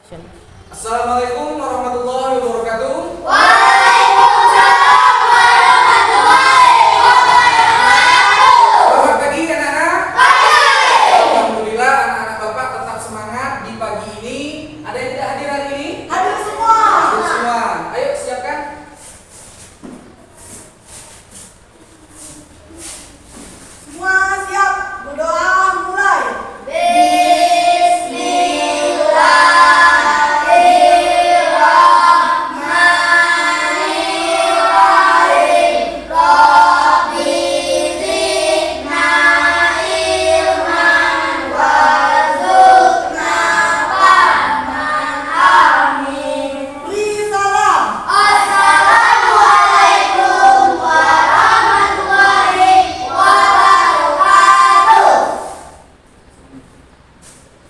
Assalamualaikum warahmatullahi wabarakatuh. Waalaikumsalam warahmatullahi wabarakatuh. Selamat pagi anak-anak. Pagi. Alhamdulillah anak-anak Bapak tetap semangat di pagi ini. Ada yang tidak hadir hari ini? Hadir semua. Hadir semua. Ayo siapkan. Semua siap. Berdoa mulai. Bismillahirrahmanirrahim. Rabbi zidna ilman warzuqna fahman. Amin. Beri salam. Assalamualaikum warahmatullahi wabarakatuh.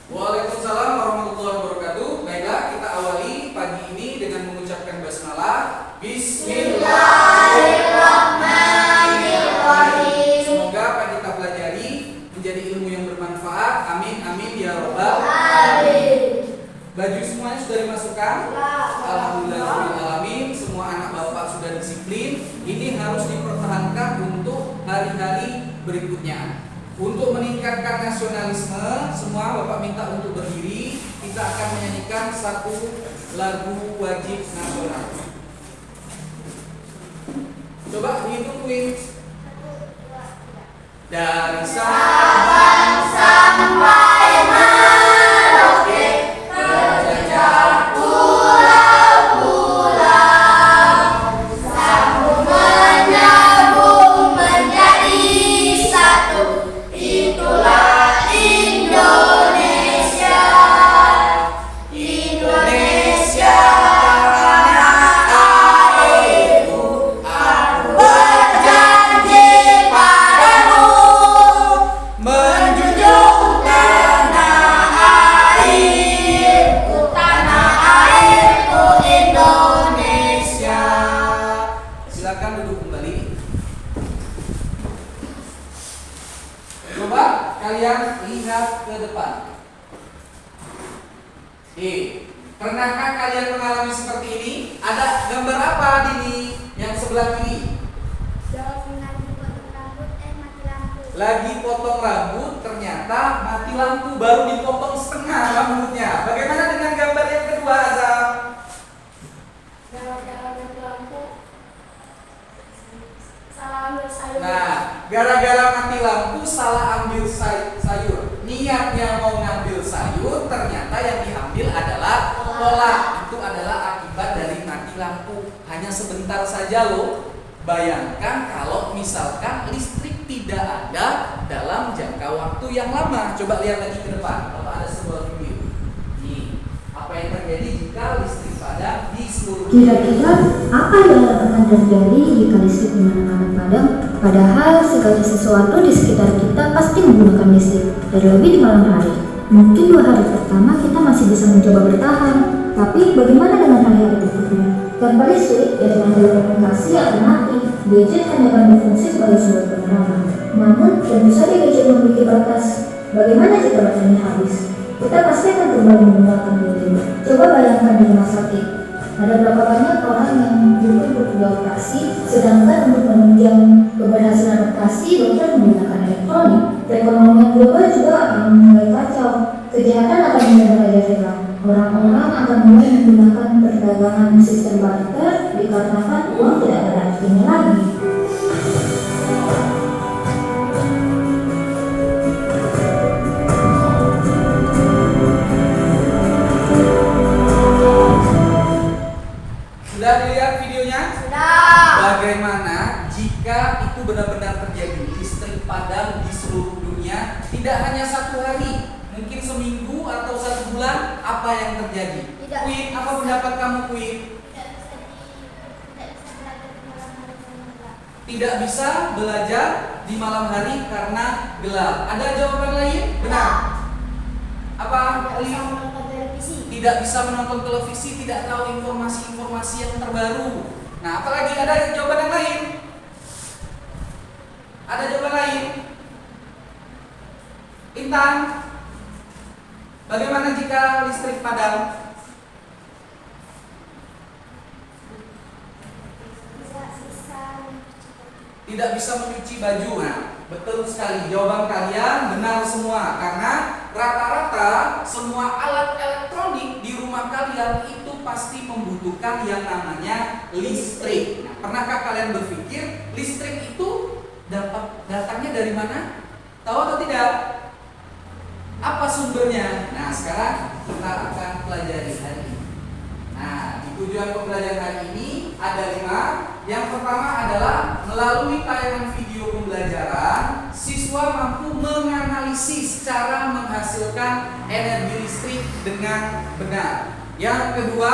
Waalaikumsalam warahmatullahi wabarakatuh. Baiklah, kita awali pagi ini dengan mengucapkan basmalah. Bismillahirrahmanirrahim. Semoga apa yang kita pelajari menjadi ilmu yang bermanfaat. Amin amin ya robbal. Amin. Baju semuanya sudah dimasukkan? Alhamdulillahirrahmanirrahim. Semua anak Bapak sudah disiplin. Ini harus dipertahankan untuk hari-hari berikutnya. Untuk meningkatkan nasionalisme, semua Bapak minta untuk berdiri. Kita akan menyanyikan satu lagu wajib nasional. Coba dihitung kuis. Dari Sabang Sampai Merauke, terjejak pulau-pulau, sambung menyambung menjadi satu. Itulah Indonesia. Indonesia tanah airku, aku berjanji padamu menjunjung tanah airku Indonesia. Silakan duduk kembali. Coba kalian lihat ke depan. Pernahkah kalian mengalami seperti ini? Ada gambar apa Dini? Yang sebelah kiri. Lagi potong rambut, ternyata mati lampu, baru dipotong setengah rambutnya. Bagaimana dengan gambar yang kedua, Azam? Nah, gara-gara mati lampu salah ambil sayur. Niatnya mau ngambil sayur, ternyata yang diambil adalah kolak. Itu adalah akibat dari mati lampu. Hanya sebentar saja loh. Bayangkan kalau misalkan listrik tidak ada dalam jangka waktu yang lama. Coba lihat lagi ke depan. Kalau ada sebuah video. Nih, apa yang terjadi jika listrik padam di seluruh Kira-kira apa yang akan terjadi jika listrik di mana-mana padam? Padahal segala sesuatu di sekitar kita pasti menggunakan listrik, terlebih di malam hari. Mungkin 2 hari pertama kita masih bisa mencoba bertahan, tapi bagaimana dengan hari-hari berikutnya? Tanpa listrik, ya dengan telekomunikasi akan mati. Gadget hanya akan berfungsi sebagai sumber penerangan. Namun, tentu saja gadget memiliki batas. Bagaimana jika baterainya habis? Kita pasti akan kembali menggunakan gadget. Coba bayangkan di rumah sakit. Ada berapa banyak orang yang butuh beroperasi, sedangkan untuk menunjang keberhasilan operasi, dokter menggunakan elektronik. Perekonomian global juga akan mulai kacau. Kejahatan akan mulai merajalela. Orang-orang akan mulai menggunakan perdagangan sistem barter dikarenakan uang tidak ada artinya lagi. Sudah dilihat videonya? Sudah. Bagaimana jika itu benar-benar terjadi, listrik padam di seluruh dunia, tidak hanya 1 hari, mungkin seminggu atau 1 bulan, apa yang terjadi? Tidak. Queen, apa pendapat kamu Queen? Tidak bisa belajar di malam hari karena gelap. Ada jawaban lain? Benar. Apa? Tidak bisa menonton televisi, tidak tahu informasi-informasi yang terbaru. Nah, apalagi ada jawaban yang lain? Ada jawaban lain? Intan, bagaimana jika listrik padam? tidak bisa menyuci baju. Nah, betul sekali, jawaban kalian benar semua, karena rata-rata semua alat elektronik di rumah kalian itu pasti membutuhkan yang namanya listrik. Nah, pernahkah kalian berpikir listrik itu datangnya dari mana? Tahu atau tidak? Apa sumbernya? Nah, sekarang kita akan pelajari hari ini. Nah, di tujuan pembelajaran hari ini ada 5. Yang pertama adalah melalui tayangan video pembelajaran, siswa mampu menganalisis cara menghasilkan energi listrik dengan benar. Yang kedua,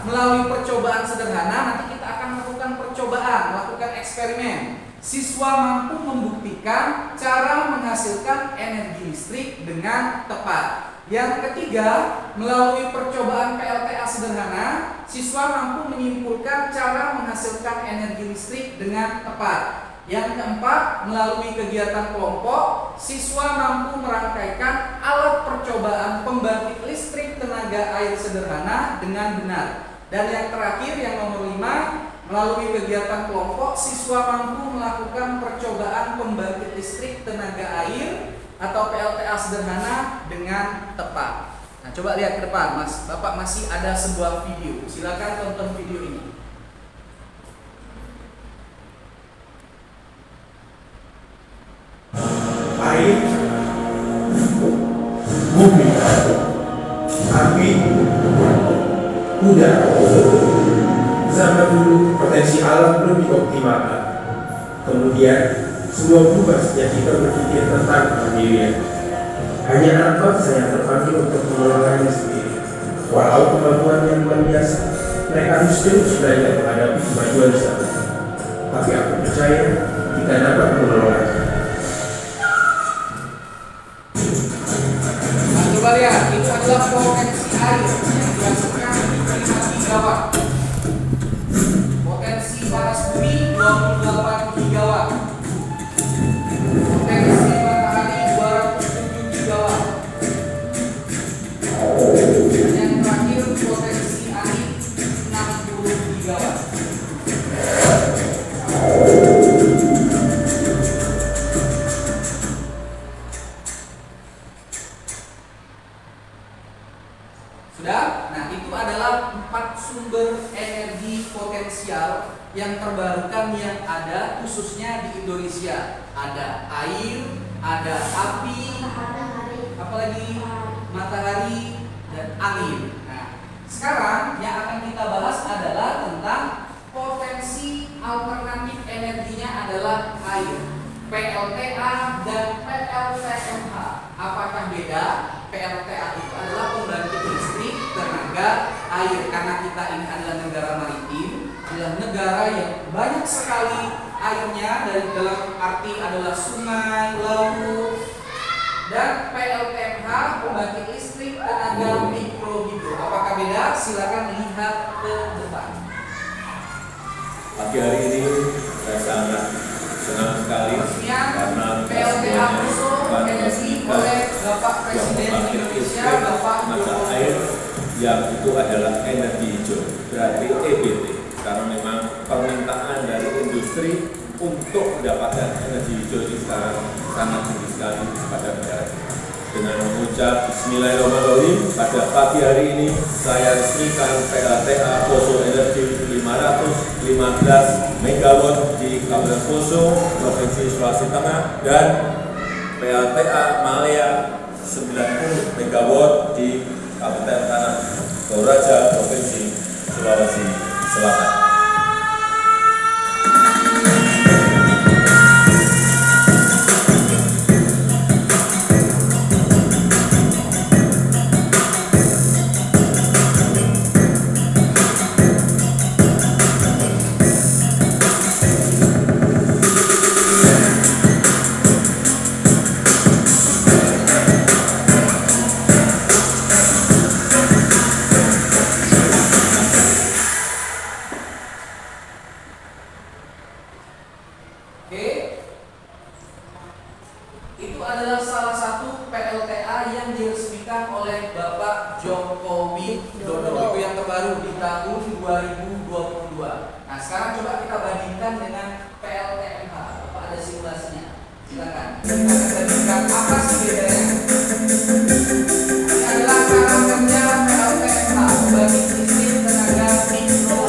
melalui percobaan sederhana, nanti kita akan melakukan eksperimen. Siswa mampu membuktikan cara menghasilkan energi listrik dengan tepat. Yang ketiga, melalui percobaan PLTA sederhana, siswa mampu menyimpulkan cara menghasilkan energi listrik dengan tepat. Yang keempat, melalui kegiatan kelompok, siswa mampu merangkaikan alat percobaan pembangkit listrik tenaga air sederhana dengan benar. Dan yang terakhir, yang nomor 5, melalui kegiatan kelompok, siswa mampu melakukan percobaan pembangkit listrik tenaga air atau PLTA sederhana dengan tepat. Nah, coba lihat ke depan, Mas. Bapak masih ada sebuah video. Silakan tonton video ini. Air, bumi, api, udara. Zaman dulu potensi alam belum dioptimalkan. Kemudian semua berubah sejak kita berpikir tentang mandirian. Hanya angkot saya terpanggil untuk mengelolanya sendiri. Walau kemampuannya luar biasa, mereka harus terus belajar menghadapi kemajuan zaman. Tapi aku percaya kita dapat mengelolanya. Nah, coba lihat, itu adalah potensi air yang dihasilkan 5 gigawatt. Potensi panas bumi 28 gigawatt. Potensi matahari 207 gigawatt. Dan yang terakhir potensi angin 60 gigawatt. Sudah? Nah, itu adalah 4 sumber energi potensial yang terbarukan yang ada khususnya di Indonesia. Ada air, ada api, apalagi matahari dan angin. Nah, sekarang yang akan kita bahas adalah tentang potensi alternatif energinya adalah air, PLTA dan PLTMH. Apakah beda? PLTA itu adalah pembangkit listrik tenaga air, karena kita ini adalah negara maritim, adalah negara yang banyak sekali airnya, dari dalam arti adalah sungai, laut. Dan PLTMH pembangkit listrik tenaga mikrohidro. Apakah beda? Silakan lihat ke depan. Pagi hari ini saya sangat senang sekali karena PLTA Poso energi oleh Bapak Presiden Indonesia, Bapak mata Jokowi. air yang itu adalah energi hijau, berarti EBT, karena memang permintaan dari industri untuk mendapatkan energi hijau ini sekarang sangat tinggi sekali pada negara kita. Dengan mengucap Bismillahirrahmanirrahim, pada pagi hari ini saya resmikan PLTA Poso Energi 515 MW di Kabupaten Poso, Provinsi Sulawesi Tengah, dan PLTA Malaya 90 MW di Kabupaten Tanah Toraja, Provinsi Sulawesi Selatan. Oke, itu adalah salah satu PLTA yang diresmikan oleh Bapak Jokowi Dodo. Itu yang terbaru di tahun 2022. Nah, sekarang coba kita bandingkan dengan PLTMH. kapasitasnya. Silakan. Kita akan berikan apa sih bedanya? Ini adalah cara kerja PLTMH bagi listrik tenaga mikro.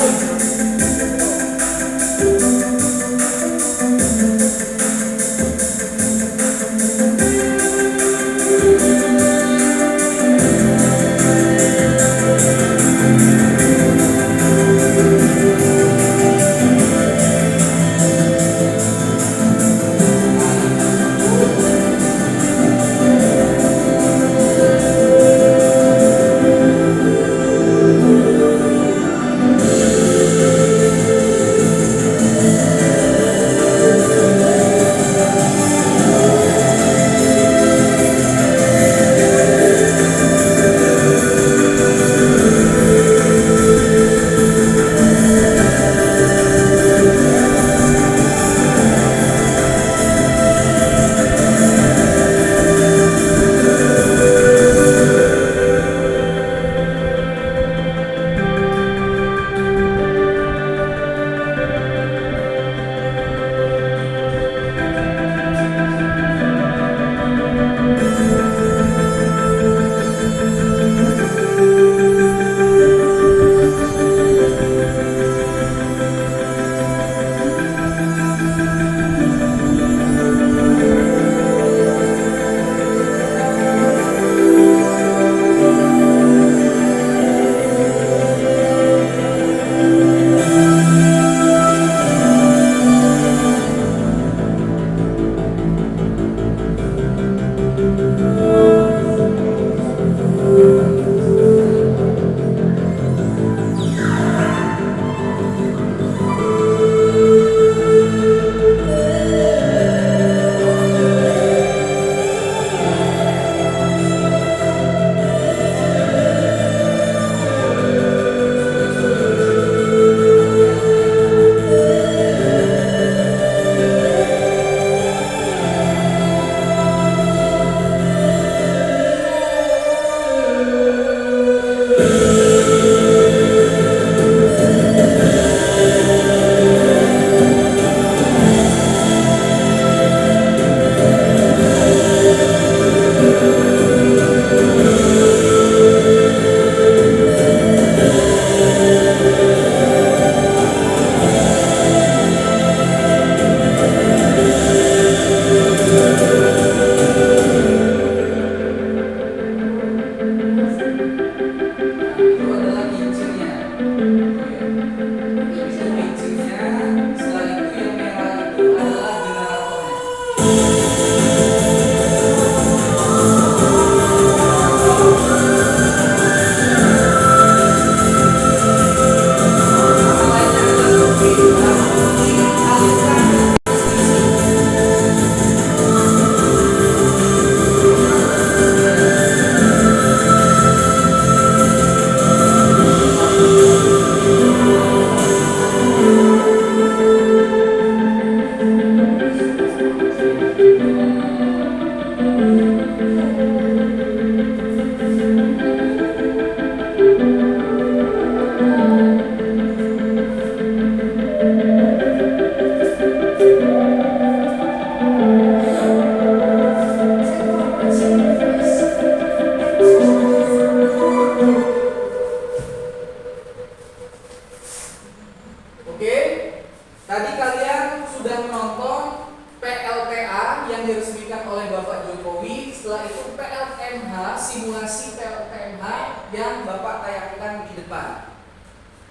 yang Bapak tayangkan di depan.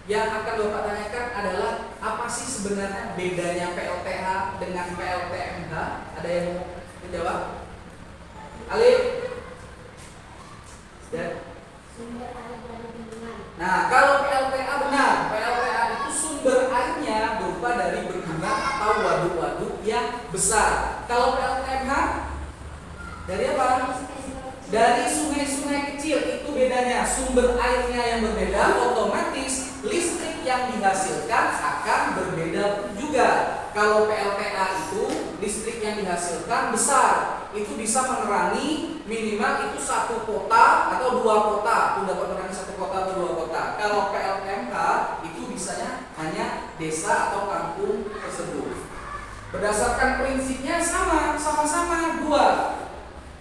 Yang akan Bapak tanyakan adalah apa sih sebenarnya bedanya PLTH dengan PLTMH? Ada yang mau menjawab? Alif? Dan? Nah, kalau PLTA benar, PLTA itu sumber airnya berupa dari bendungan atau waduk-waduk yang besar. Kalau PLTMH dari apa? Dari sungai-sungai kecil. Itu bedanya, sumber airnya yang berbeda, otomatis listrik yang dihasilkan akan berbeda juga. Kalau PLTA itu listrik yang dihasilkan besar, itu bisa menerangi minimal itu satu kota atau dua kota, itu dapat menerangi satu kota atau dua kota. Kalau PLTMH itu bisanya hanya desa atau kampung tersebut. Berdasarkan prinsipnya sama-sama dua.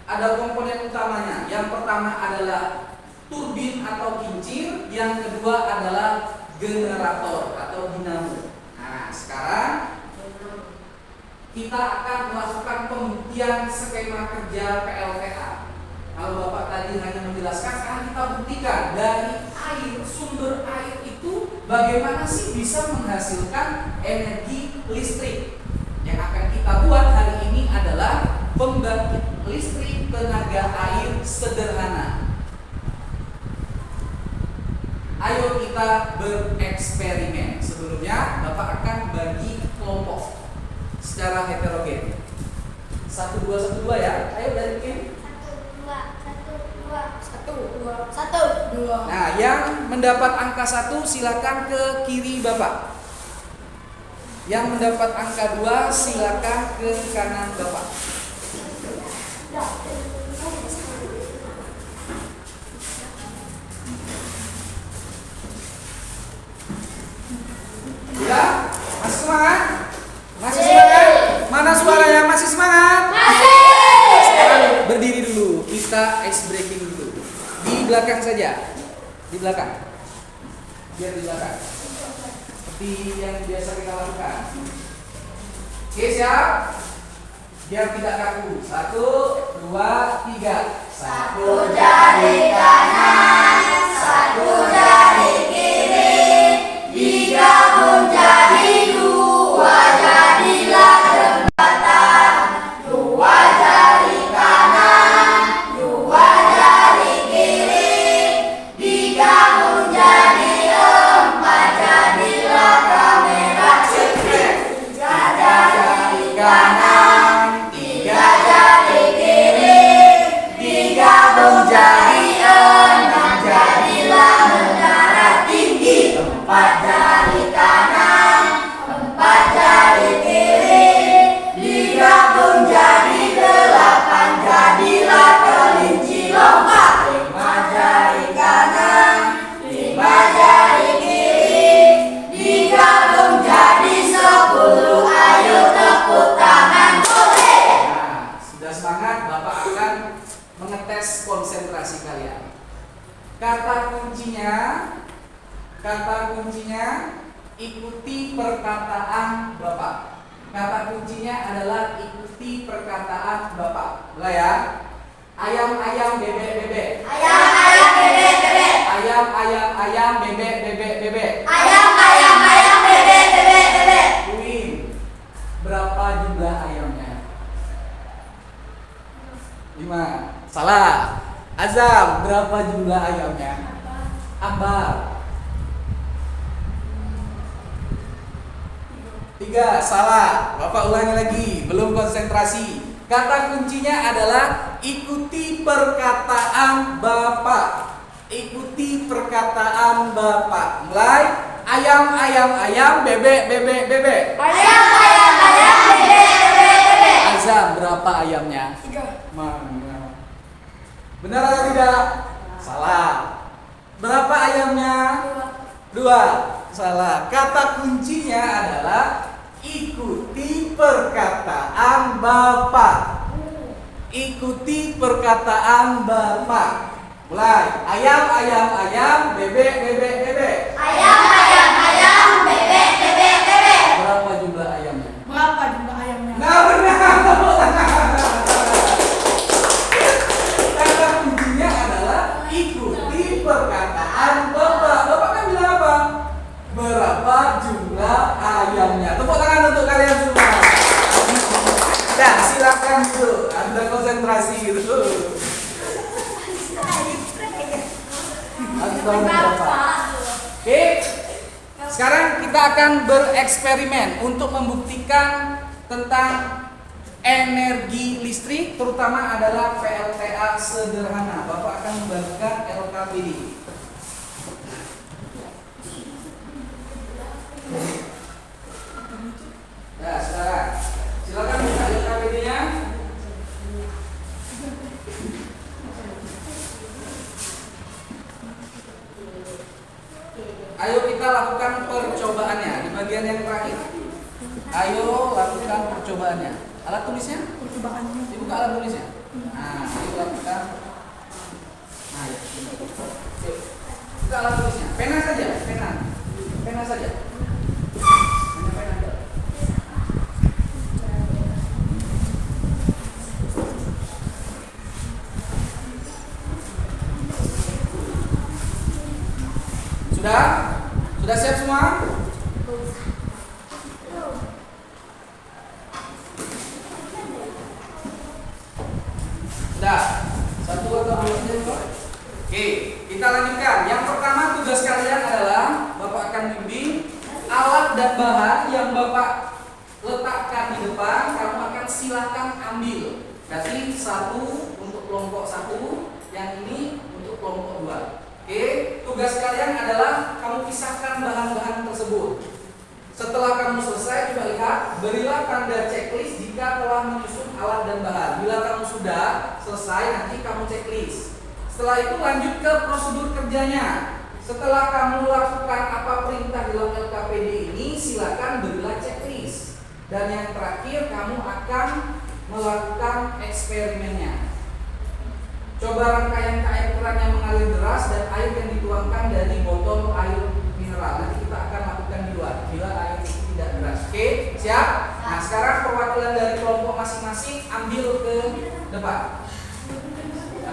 Ada komponen utamanya. Yang pertama adalah turbin atau kincir, yang kedua adalah generator atau dinamo. Nah, sekarang kita akan melakukan pembuktian skema kerja PLTA. Kalau Bapak tadi hanya menjelaskan, sekarang kita buktikan dari air, sumber air itu bagaimana sih bisa menghasilkan energi listrik. Yang akan kita buat hari ini adalah pembangkit listrik tenaga air sederhana. Ayo kita bereksperimen. Sebelumnya Bapak akan bagi kelompok secara heterogen. 1, 2, 1, 2 ya. Ayo dari tim. 1, 2. Nah, yang mendapat angka 1 silakan ke kiri Bapak. Yang mendapat angka 2 silakan ke kanan Bapak. Ya, masih semangat? Masih semangat? Mana suaranya masih semangat? Sekarang berdiri dulu, kita ice breaking dulu. Di belakang saja. Di belakang. Biar di belakang. Seperti yang biasa kita lakukan. Oke, siap? Biar tidak kaku. 1, 2, 3. 1 jari kanan, 1 jari kiri, digabung jadi 2, jadilah jembatan. 2 jari kanan, 2 jari kiri, digabung jadi 4, jadilah kamera. 3 jari kanan, 3 jari kiri, digabung jadi 6, jadilah menara tinggi. 4 jari kanan, 4 jari kiri, digabung jadi 8, jadilah kelinci lompat. 5 jari kanan, 5 jari kiri, digabung jadi 10. Ayo tepuk tangan boleh. Nah, sudah semangat, Bapak akan mengetes konsentrasi kalian. Kata kuncinya ikuti perkataan Bapak. Kata kuncinya adalah ikuti perkataan Bapak. Mulai ya. Ayam ayam bebek bebek. Ayam ayam bebek bebek. Ayam ayam ayam bebek bebek bebek. Ayam ayam ayam bebek bebek bebek. Queen, berapa jumlah ayamnya? 5. Salah. Azam, berapa jumlah ayamnya? Ambar. 3. Salah. Bapak ulangi lagi, belum konsentrasi. Kata kuncinya adalah ikuti perkataan Bapak. Ikuti perkataan Bapak. Mulai. Ayam ayam ayam bebek bebek bebek. Ayam ayam ayam bebek bebek bebek. Azam, berapa ayamnya? 3. Mana? Benar atau tidak? Salah. Berapa ayamnya? 2. Salah. Kata kuncinya adalah ikuti perkataan Bapak. Ikuti perkataan Bapak. Mulai. Ayam ayam ayam bebek bebek bebek. Ayam ayam ayam bebek bebek bebek. Berapa jumlah ayamnya? Berapa jumlah ayamnya? Nah, benar. Kata kuncinya adalah ikuti perkataan Bapak. Bapak kan bilang apa? Berapa jumlah ayamnya? Tepuk tangan untuk kalian semua. Nah, silakan dulu. Anda konsentrasi gitu. Oke. Sekarang kita akan bereksperimen untuk membuktikan tentang energi listrik, terutama adalah PLTA sederhana. Bapak akan membagikan LKPD. Nah, sekarang silakan buka LKPD-nya. Ayo kita lakukan percobaannya di bagian yang terakhir. Ayo lakukan percobaannya. Alat tulisnya? Dibuka alat tulisnya. Nah, ayo lakukan. Nah, ya. Oke. Buka alat tulisnya. Pena saja, pena saja. Hanya pena aja. Sudah? Sudah siap semua? Sudah? Satu atau dua saja? Oke, kita lanjutkan. Yang pertama tugas kalian adalah Bapak akan bimbing alat dan bahan yang Bapak letakkan di depan, kamu akan silakan ambil. Berarti satu untuk kelompok satu, yang ini untuk kelompok dua. Oke, tugas kalian adalah kamu pisahkan bahan-bahan tersebut. Setelah kamu selesai, coba lihat, berilah tanda checklist jika telah menyusun alat dan bahan. Bila kamu sudah selesai, nanti kamu checklist. Setelah itu lanjut ke prosedur kerjanya. Setelah kamu lakukan apa perintah dalam LKPD ini, silakan berilah checklist. Dan yang terakhir, kamu akan melakukan eksperimennya. Coba rangkaian air keran yang mengalir deras dan air yang dituangkan dari botol air mineral. Nanti kita akan lakukan di luar bila air itu tidak deras. Oke, siap? Nah, sekarang perwakilan dari kelompok masing-masing ambil ke depan.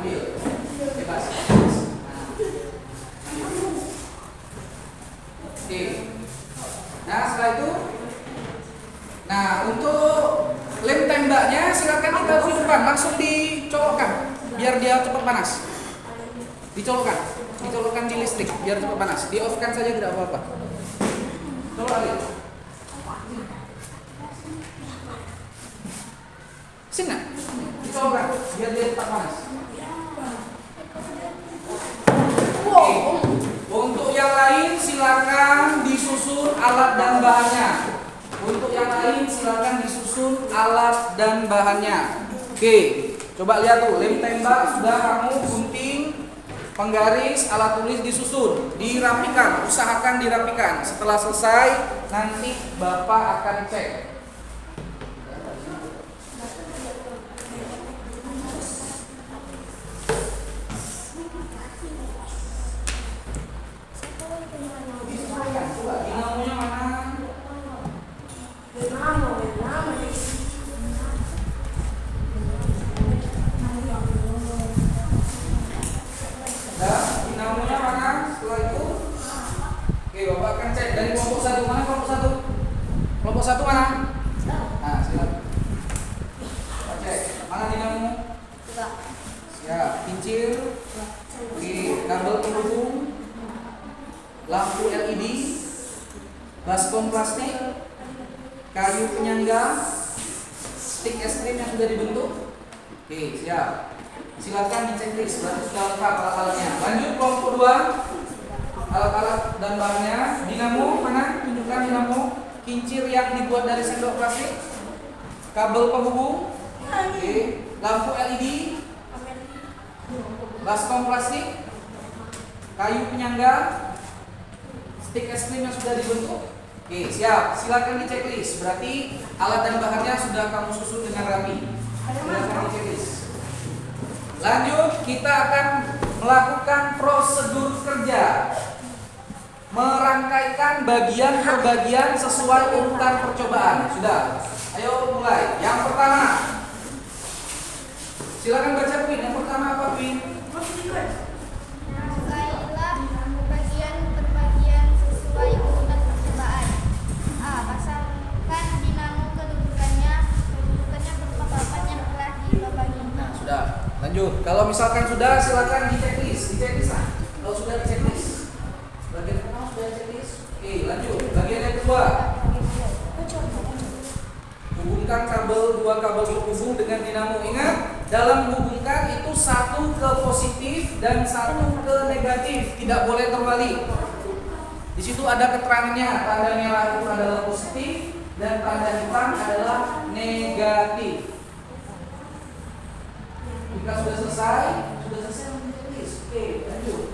Ambil. Bebas. Oke. Nah, setelah itu, nah untuk lem tembaknya silakan kita hidupkan, langsung dicolokkan biar dia cepat panas. Dicolokkan di listrik biar cepat panas. Di off kan saja tidak apa-apa. Colok lagi. Sini, dicolokkan biar dia cepat panas. Oke. Untuk yang lain silakan disusun alat dan bahannya. Oke, coba lihat tuh, lem tembak sudah kamu gunting, penggaris, alat tulis disusun, dirapikan, usahakan dirapikan. Setelah selesai, nanti Bapak akan cek. Dinamonya mana? Setelah itu, oke, Bapak akan cek dari kelompok satu. Mana kelompok satu? Kelompok satu mana? Nah, silakan. Bapak cek. Mana dinamo? Siap. Kincir. Oke, kabel penghubung, lampu LED, baskom plastik, kayu penyangga, stik es krim yang sudah dibentuk. Oke, siap. Silakan dicek list, berarti sudah lengkap alat-alatnya. Lanjut kelompok 2, alat-alat dan bahannya. Dinamo mana? Tunjukkan dinamo. Kincir yang dibuat dari sendok plastik, kabel penghubung, oke, lampu LED, baskom plastik, kayu penyangga, stik es krim yang sudah dibentuk. Oke, siap. Silakan dicek list. Berarti alat dan bahannya sudah kamu susun dengan rapi. Silakan dicek list. Lanjut, kita akan melakukan prosedur kerja, merangkaikan bagian per bagian sesuai urutan percobaan. Sudah, ayo mulai. Yang pertama, silakan baca Pin. Yang pertama apa Pin? Rangkailah bagian per bagian sesuai urutan percobaan. A. Pasangkan dinamo kedudukannya berupa papan yang telah dibabangi. Nah, sudah. Lanjut. Kalau misalkan sudah, silakan dicek list. Kalau sudah dicek list, bagian pertama sudah dicek list. Oke, lanjut. Bagian yang kedua, hubungkan dua kabel penghubung dengan dinamo. Ingat, dalam menghubungkan itu satu ke positif dan satu ke negatif, tidak boleh terbalik. Di situ ada keterangannya. Tanda merah itu adalah positif dan tanda hitam adalah negatif. Jika sudah selesai menulis. Oke, lanjut.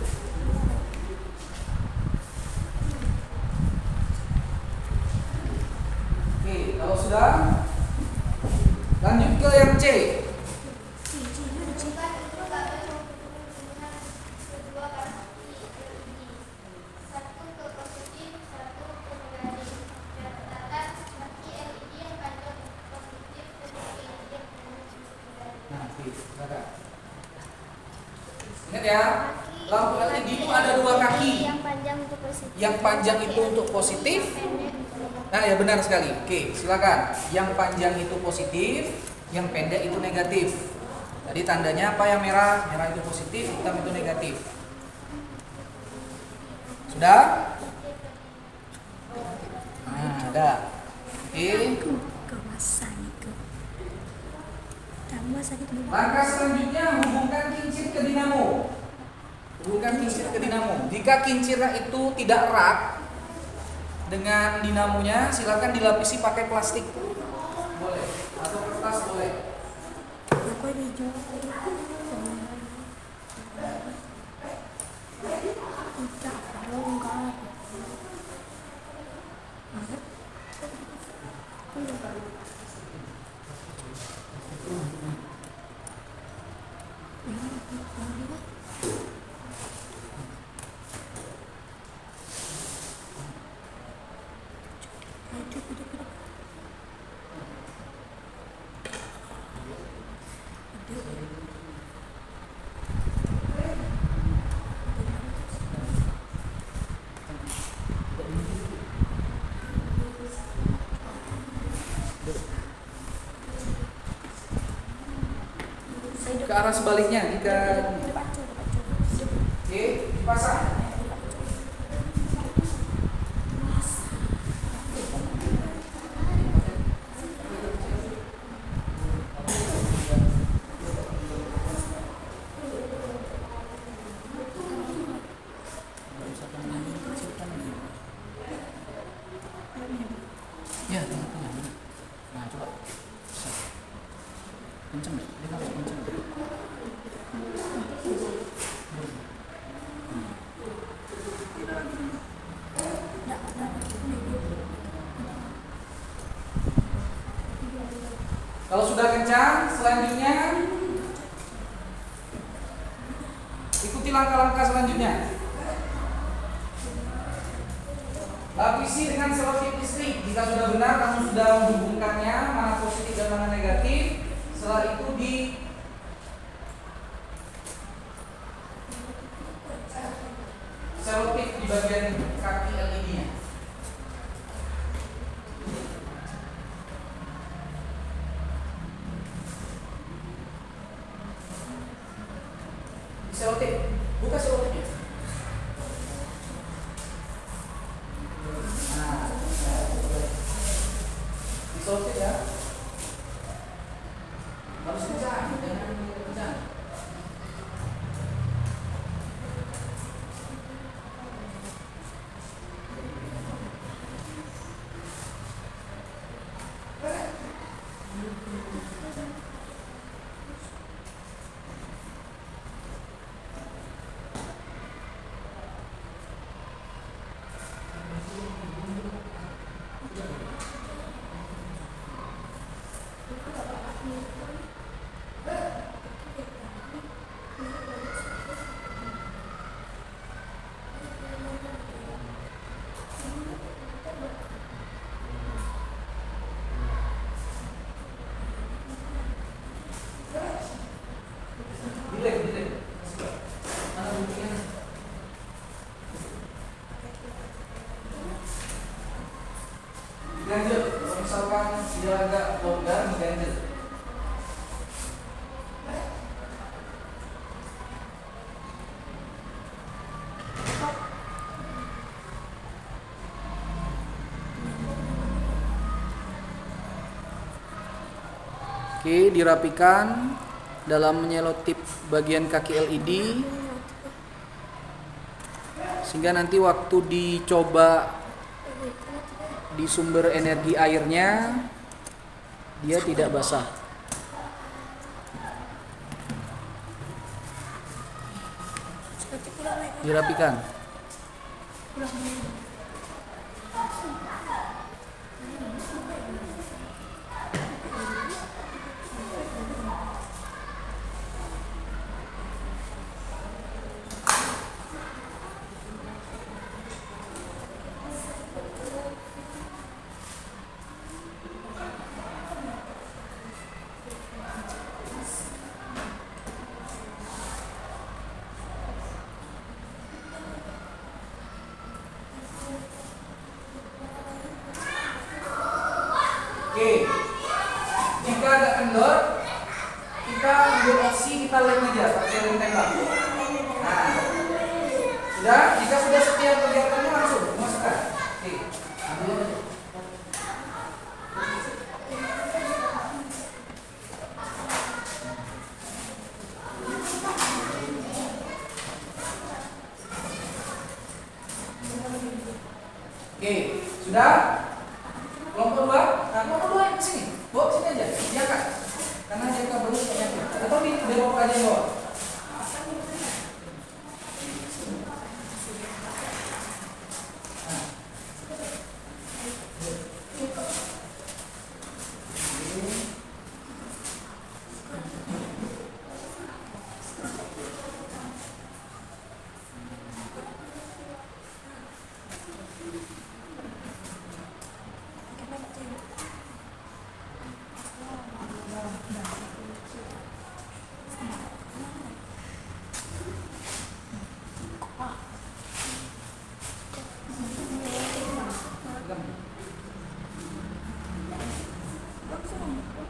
Oke, sudah, lanjut ke yang C. Ingat ya, lampu LED itu ada dua kaki. Yang panjang untuk positif. Yang panjang itu untuk positif. Nah ya benar sekali. Oke, silakan. Yang panjang itu positif, yang pendek itu negatif. Jadi tandanya apa? Yang merah, merah itu positif, hitam itu negatif. Sudah? Nah, ada. Oke. Langkah selanjutnya hubungkan kincir ke dinamo. Hubungkan kincir ke dinamo. Jika kincirnya itu tidak erat dengan dinamonya, silakan dilapisi pakai plastik. Boleh. Atau kertas boleh. Ke arah sebaliknya jika oke, dipasang. Ya, nah coba kenceng deh, dia harus kenceng. Kalau sudah kencang, selanjutnya ikuti langkah-langkah selanjutnya. Lapisi dengan selotip listrik. Jika sudah benar, kamu sudah menghubungkannya mana positif dan mana negatif. Setelah itu di selotip di bagian kaki LED-nya. Selotip, buka selotipnya. Nah, diselotip ya. Harus kencang, jangan kencang. Ganjel, kalau misalkan dia agak longgar, ganjel. Oke, dirapikan dalam menyelotip bagian kaki LED sehingga nanti waktu dicoba di sumber energi airnya dia tidak basah. Dirapikan. Oke. Jika agak kendor, kita ambil opsi kita lem aja pakai lem tembak. Nah, sudah. Jika sudah setiap kegiatannya langsung masukkan. Oke. Ambil aja. Oke, sudah? Kelompok 2? Nah, kelompok 2 yang sini. Bawa sini aja, siapkan. Karena jika belum ternyata. Atau di bawa aja bawa.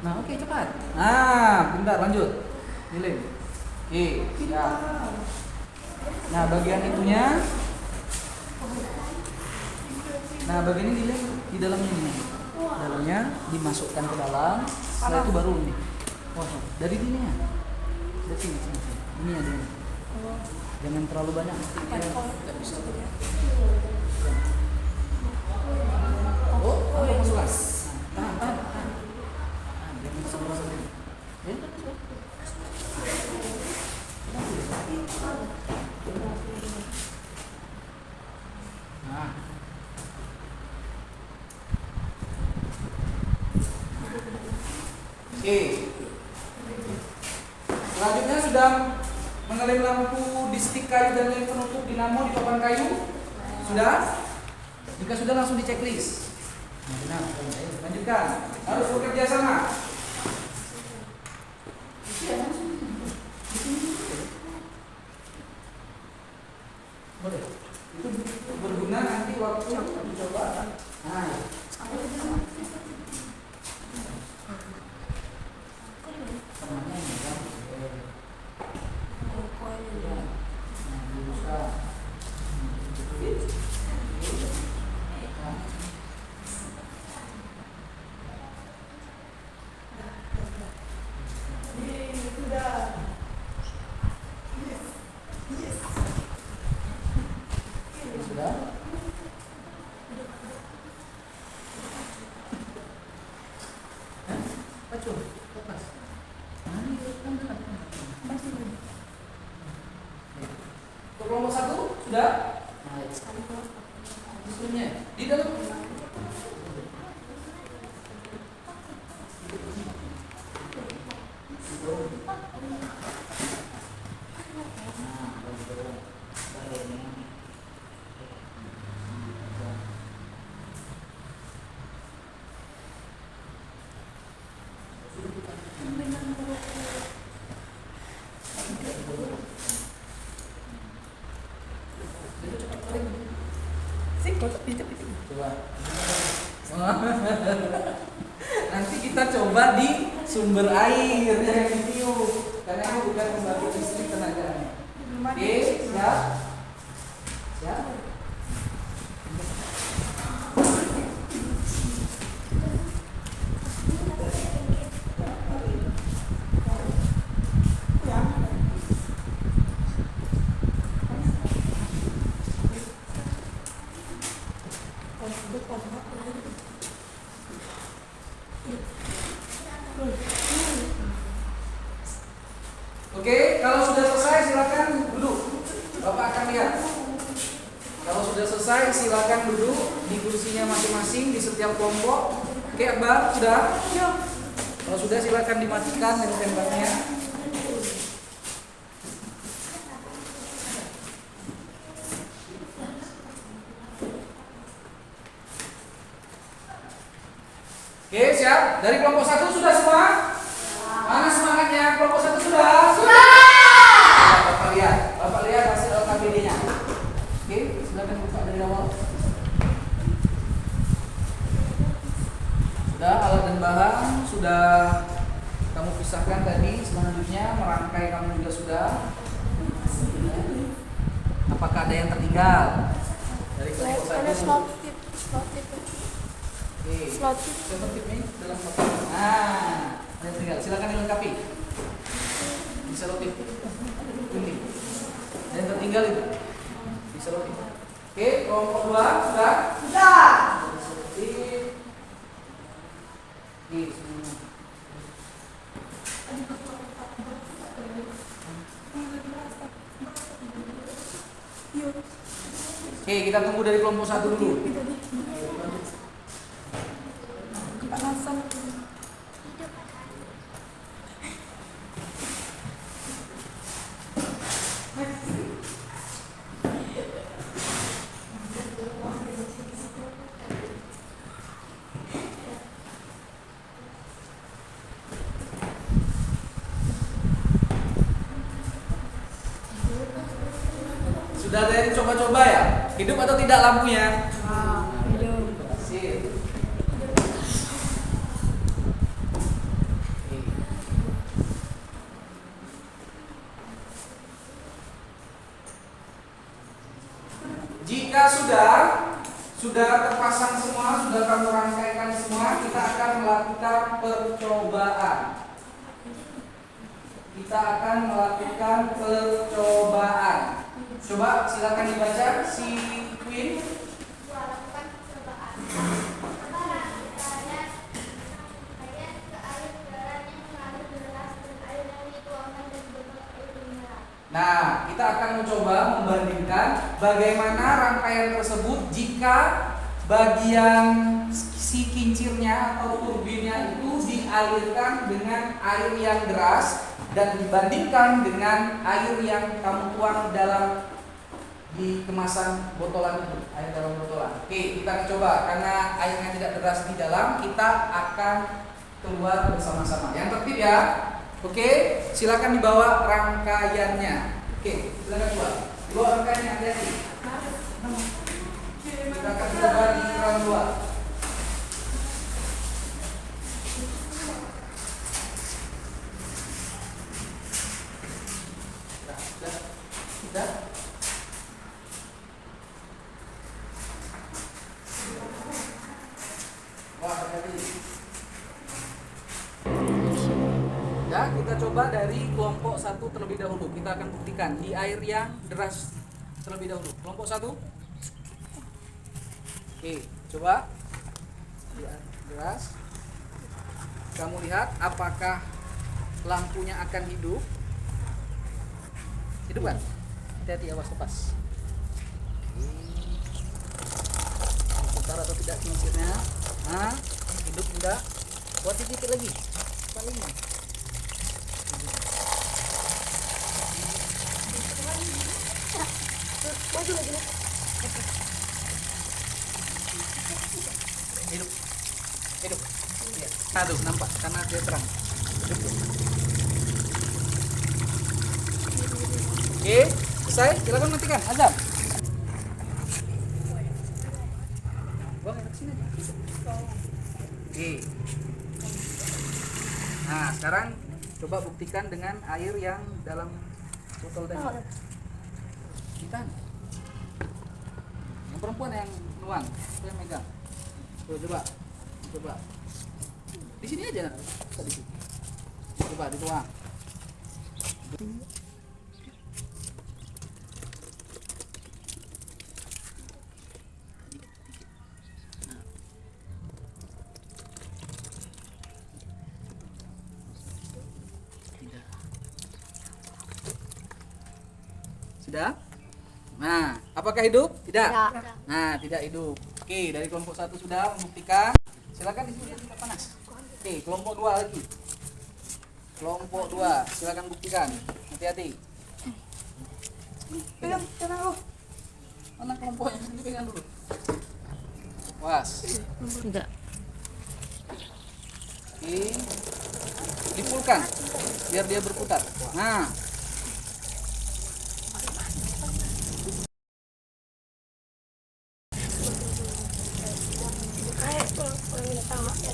Nah, oke, cepat. Nah, bentar lanjut. Nilai. Oke, siap. Nah, bagian itunya. Nah, bagian ini nilai di dalamnya ini. Dalamnya dimasukkan ke dalam. Setelah itu baru ini. Wah, dari sini ya. Dari sini. Ini ada ini. Jangan terlalu banyak. Tidak bisa. Oh, apa masukkan? Tahan. Nah. Oke. Selanjutnya sudah mengelem lampu di stik kayu dan lem penutup dinamo di papan kayu. Sudah? Jika sudah langsung di checklist. Nah, lanjutkan. Harus bekerja sama. Boleh. Itu berguna nanti waktu dicoba. Nah. Kelompok 1 sudah? Nah, di dalam. Coba. Nanti kita coba di sumber air yang ditiup, karena ini bukan pembangkit listrik tenaganya. Oke, siap? Siap? Oke, kalau sudah selesai silakan duduk. Bapak akan lihat. Kalau sudah selesai silakan duduk di kursinya masing-masing di setiap kelompok. Oke, Akbar, sudah? Kalau sudah silakan dimatikan lem tembaknya. Oke, siap. Dari kelompok 1 sudah semua? Mana semangatnya? Kelompok 1 sudah? Sudah. Bapak lihat hasil LKPD-nya. Oke, silakan buka dari awal. Sudah, alat dan bahan sudah kamu pisahkan tadi. Selanjutnya merangkai kamu juga sudah. Apakah ada yang tertinggal dari kelompok Ada satu? slot tip itu. Oke. Slot tip. Slot tip ini dalam kotak. Nah, ada yang tertinggal. Silakan dilengkapi. Bisa selotip. Ini. Ada yang tertinggal itu. Bisa selotip. Oke, kelompok 2 sudah. Sudah. Selotip. Oke, semua. Oke, kita tunggu dari kelompok 1 dulu. Sudah ada yang coba-coba ya? Hidup atau tidak lampunya? Hidup. Berhasil. Jika sudah terpasang semua, sudah kamu rangkaikan semua, kita akan melakukan percobaan. Coba silakan dibaca si Queen. Nah, kita akan mencoba membandingkan bagaimana rangkaian tersebut jika bagian si kincirnya atau turbinnya itu dialirkan dengan air yang deras dan dibandingkan dengan air yang kamu tuang dalam di kemasan botolan itu, air dalam botolan. Oke, kita coba karena airnya tidak deras di dalam, kita akan keluar bersama-sama. Yang tertib ya. Oke, silakan dibawa rangkaiannya. Oke, silakan buat. Dibawa rangkaiannya, hati-hati. Kita akan coba di round 2. Sudah. Wah, hati-hati. Ya, kita coba dari kelompok 1 terlebih dahulu. Kita akan buktikan di air yang deras terlebih dahulu. Kelompok 1. Oke, coba di air deras. Kamu lihat apakah lampunya akan hidup? Hidup kan? Hati-hati, awas lepas. Putar atau tidak kincirnya? Nah, hidup enggak? Buat sedikit lagi. Cepat lagi. Maju lagi nih. Hidup. Ya. Aduh, nampak karena dia terang. Hidup. Oke, selesai. Silakan matikan azab. Buang ke sini aja. Oke. Nah, sekarang coba buktikan dengan air yang dalam botol tadi. Ditahan. Yang perempuan yang nuang, itu yang megang. Tuh, coba. Di sini aja, di sini. Coba dituang. Sudah? Nah, apakah hidup? Tidak. Nah, tidak hidup. Oke, dari kelompok 1 sudah membuktikan. Silakan di sini tidak panas. Oke, kelompok 2 lagi. Kelompok 2, silakan buktikan. Hati-hati. Pegang lu. Mana kelompoknya? Ini pegang dulu. Was. Enggak. Oke. Dipulkan biar dia berputar. Nah, Kayak orang minta sama ya.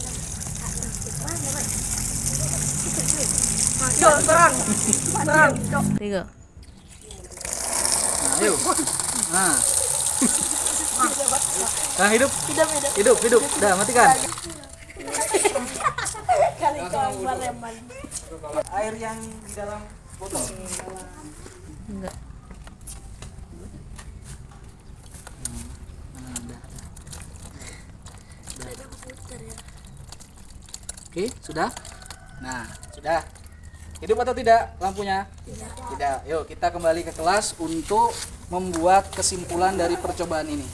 Tiga. Nah, ayo. Nah. Nah, hidup. Hidup. Udah, matikan. Air yang di dalam botol. Enggak. Oke, sudah? Nah, sudah. Hidup atau tidak lampunya? Tidak. Yuk, kita kembali ke kelas untuk membuat kesimpulan dari percobaan ini.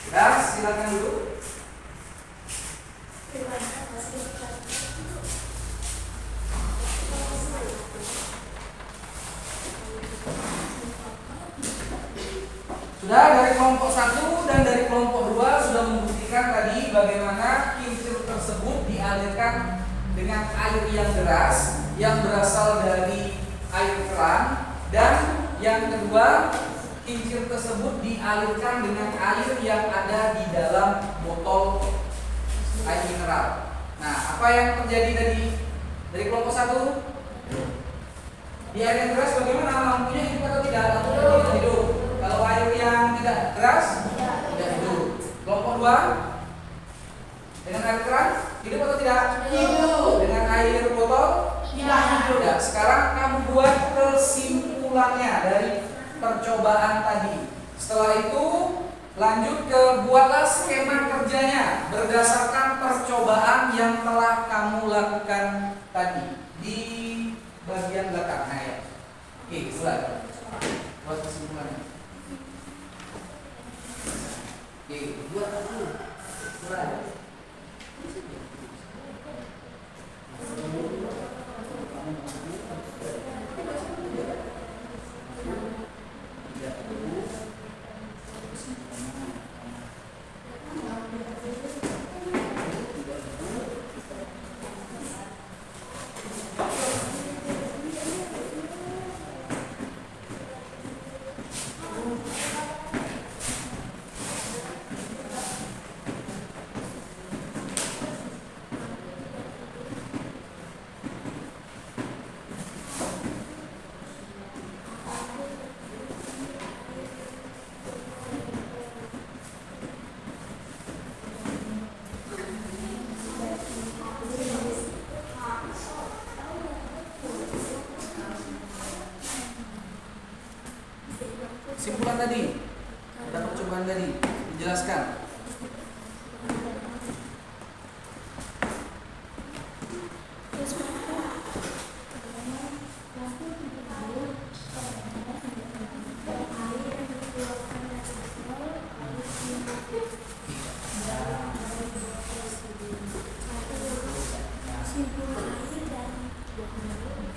Sudah, silakan dulu. Sudah, dari kelompok 1 dan dari kelompok 2 sudah membuktikan tadi bagaimana kincir tersebut dialirkan dengan air yang deras yang berasal dari air keran, dan yang kedua kincir tersebut dialirkan dengan air yang ada di dalam botol air mineral. Nah, apa yang terjadi dari kelompok 1? Di air yang deras bagaimana lampunya hidup atau tidak? Lampunya tidak hidup. Kalau air yang tidak deras tidak hidup. Kelompok 2 dengan air keran hidup atau tidak? Hidup. Dengan air botol tidak hidup. Ya, sekarang kamu buat kesimpulannya dari percobaan tadi. Setelah itu lanjut ke buatlah skema kerjanya berdasarkan percobaan yang telah kamu lakukan tadi di bagian belakang. Nah, ya. Oke, mulai. Buat kesimpulannya. Oke, buat dulu. Mulai. Kesimpulan tadi, ada percobaan tadi, dijelaskan.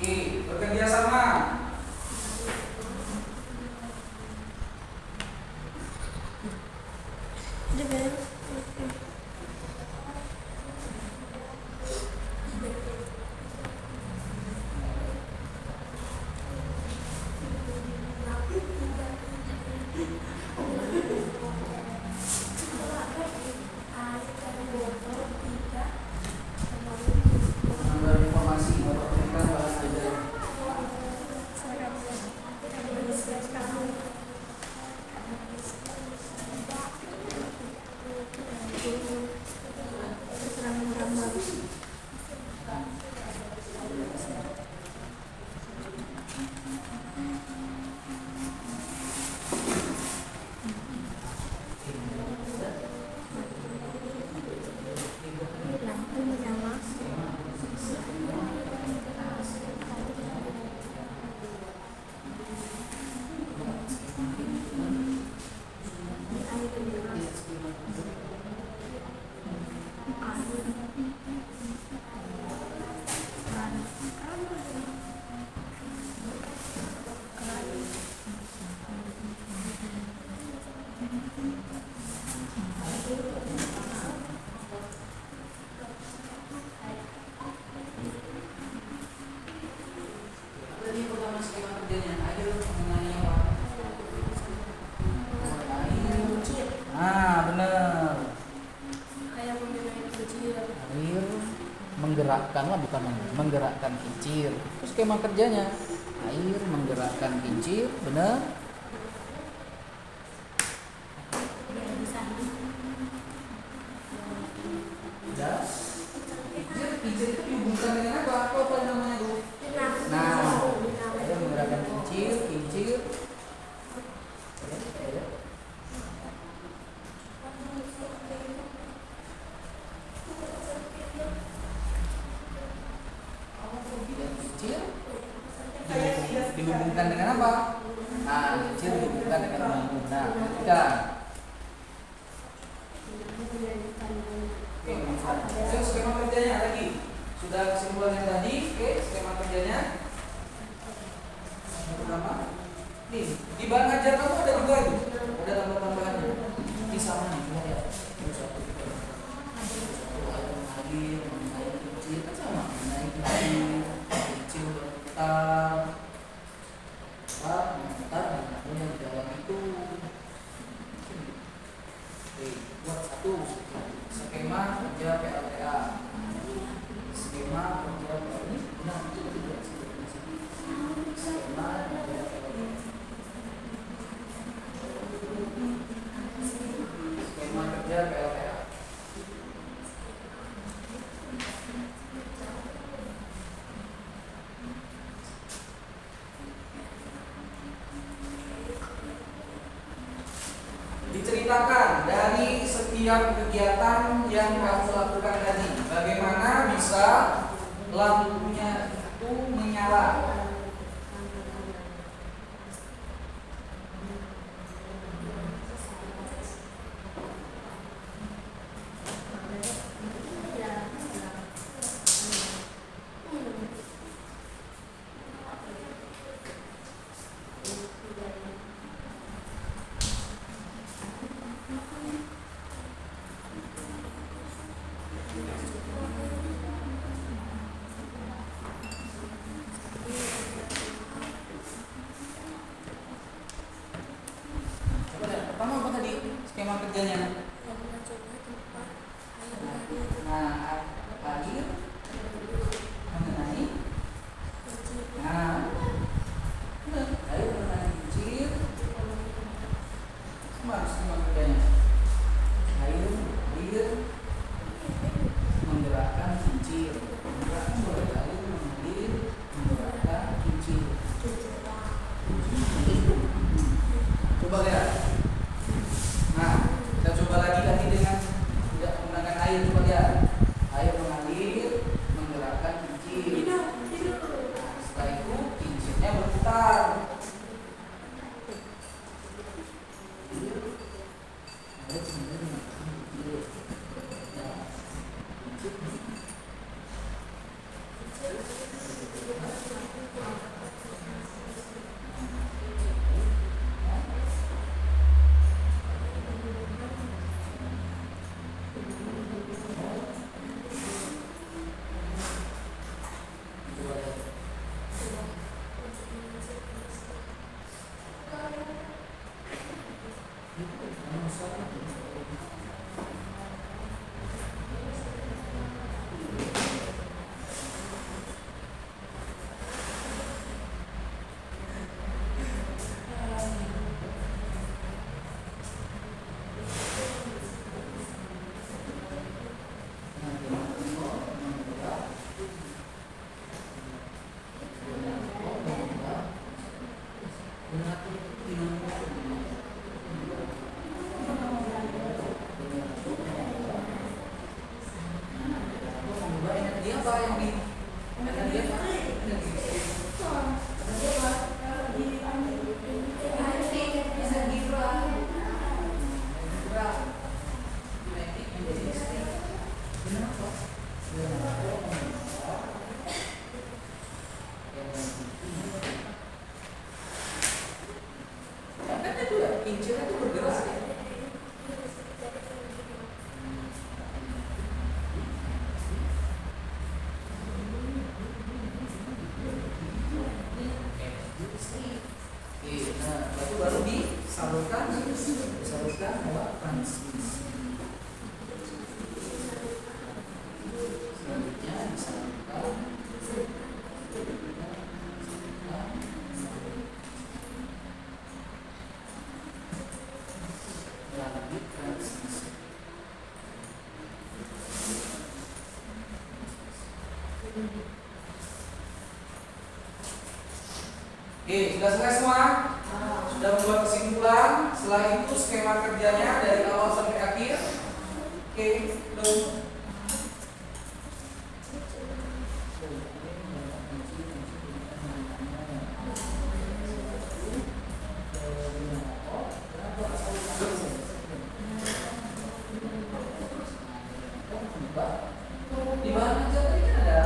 Oke, bekerja sama. Menambah informasi atau pendidikan bahasa ajar. Nah, bener. Ayah mengenai kecil. Air menggerakkan lah, bukan menggerakkan kincir. Terus skema kerjanya, air menggerakkan kincir, bener? Udah. Kincir itu dihubungkan dengan apa? Apa namanya tuh? Nah, air menggerakkan kincir. Dihubungkan dengan apa? Nah, kincir dihubungkan dengan lambung. Nah, perhatikan. Oke, so, skema kerjanya lagi. Sudah kesimpulan yang tadi. Oke, skema kerjanya. Yang pertama, nih di bahan ajar kamu ada juga itu. Ada tambah-tambahannya. Ini sama nih, lihat ya. Ini satu. Air, mengenai kincir kan sama. Mengenai kincir berputar. Memutar dan yang di dalam itu. Oke, buat satu skema kerja PLTA. Skema kerja PLTA ini benar itu tidak skema kerja PLTA. Skema kerja PLTA. Diceritakan dari setiap kegiatan yang kamu lakukan tadi, bagaimana bisa lampunya itu menyala. Pertama apa tadi skema kerjanya? Nah, air mengenai. Nah, air mengenai kincir. Sama skema kerjanya. Air menggerakkan kincir. Menggerakkan boleh air mengalir, menggerakkan kincir. Coba lihat. Nah, kita coba lagi dengan tidak menggunakan air. Coba lihat. Air mengalir, menggerakkan kincir. Nah, setelah itu kincirnya berputar. transmisi. Selanjutnya disambungkan lanjut transmisi. Oke, sudah selesai semua? Sudah membuat kesimpulan. Setelah itu skema kerjanya dari awal sampai akhir. Oke, belum? Di bahan aja tadi kan ada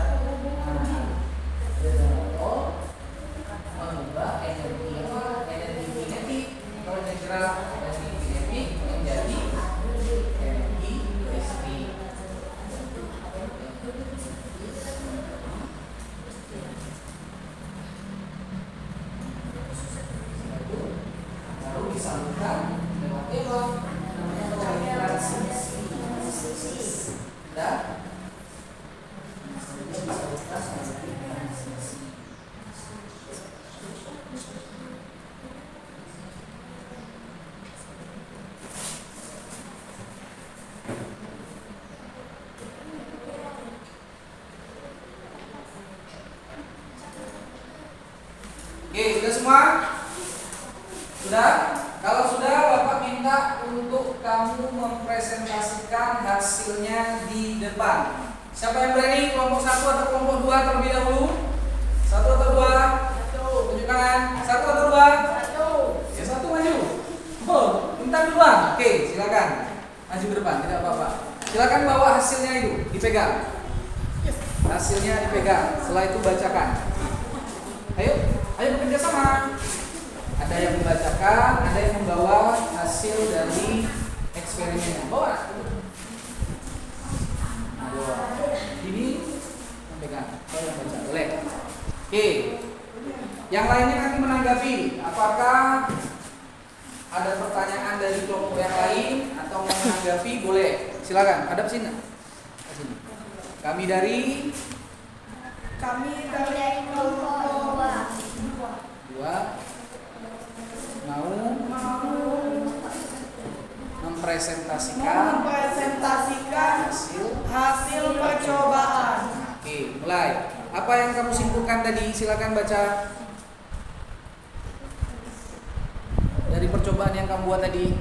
mengubah energi kinetik. Kalau kira energi kinetik menjadi energi listrik. Baru disambungkan lewat apa? Namanya transmisi. Dan oke, sudah semua? Sudah? Kalau sudah, Bapak minta untuk kamu mempresentasikan hasilnya di depan. Siapa yang berani? Kelompok 1 atau kelompok 2 terlebih dahulu? 1 atau 2? Tunjukkan. 1 atau 2? Ya, 1 maju. Oh, minta duluan. Oke, silakan. Maju ke depan, tidak apa-apa. Silakan bawa hasilnya itu, dipegang. Hasilnya dipegang. Setelah itu bacakan. Ayo bekerja sama. Ada yang membacakan, ada yang membawa hasil dari eksperimennya. Bawa. Ini pegang. Kau yang baca. Boleh. Oke. Yang lainnya nanti menanggapi. Apakah ada pertanyaan dari kelompok yang lain atau mau menanggapi? Boleh. Silakan. Hadap sini. Sini. Kami dari kelompok 2 mau mempresentasikan hasil percobaan. Oke, mulai. Apa yang kamu simpulkan tadi? Silakan baca. Dari percobaan yang kamu buat tadi.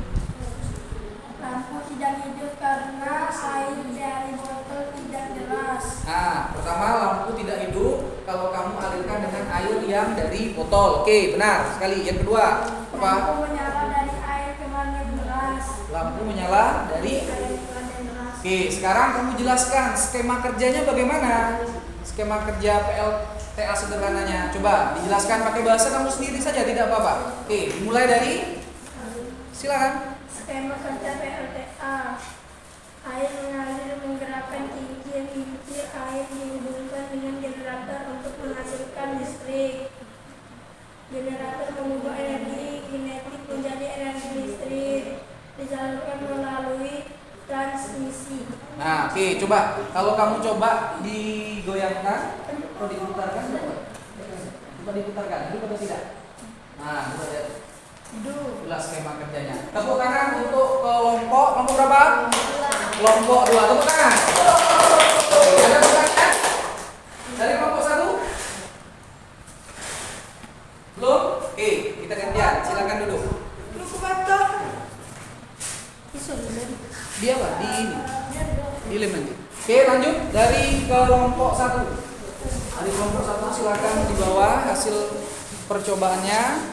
lampu tidak hidup karena air dari botol tidak deras. Nah, pertama lampu tidak hidup kalau kamu alirkan dengan air yang dari botol. Oke, benar sekali. Yang kedua, apa? Lampu menyala dari air keran yang deras. Lampu menyala dari. Air keran yang deras. Oke, sekarang kamu jelaskan skema kerjanya bagaimana? Skema kerja PLTA sederhananya. Coba dijelaskan pakai bahasa kamu sendiri saja, tidak apa-apa. Oke, dimulai dari. Silakan. Skema kerja PLTA. Air mengalir menggerakkan kincir air dihubungkan dengan generator untuk menghasilkan listrik. Generator mengubah energi kinetik menjadi energi listrik, disalurkan melalui transmisi. Nah, oke, coba kalau kamu coba digoyangkan atau diputarkan, coba diputarkan, hidup atau tidak? Nah, coba lihat. Itulah skema kerjanya. Tepuk tangan untuk kelompok berapa? Kelompok 2. Tepuk tangan. Ada pertanyaan dari kelompok 1? Belum? Oke, kita gantian. Silakan duduk. Dia apa? Di ini. Di lem nanti. Oke, lanjut dari kelompok 1. Dari kelompok 1 silakan di bawah hasil percobaannya.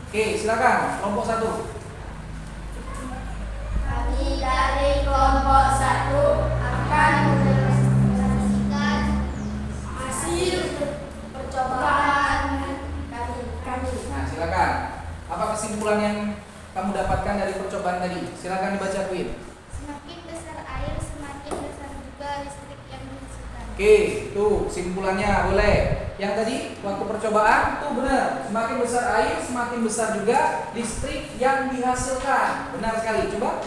Oke, silakan kelompok 1. Kami dari kelompok 1 akan mempresentasikan hasil percobaan kami. Nah, silakan. Apa kesimpulan yang kamu dapatkan dari percobaan tadi? Silakan dibaca, Queen. Semakin besar air, semakin besar juga listrik yang dihasilkan. Oke, tuh simpulannya boleh. Yang tadi waktu percobaan tuh benar. Semakin besar air, semakin besar juga listrik yang dihasilkan. Benar sekali. Coba.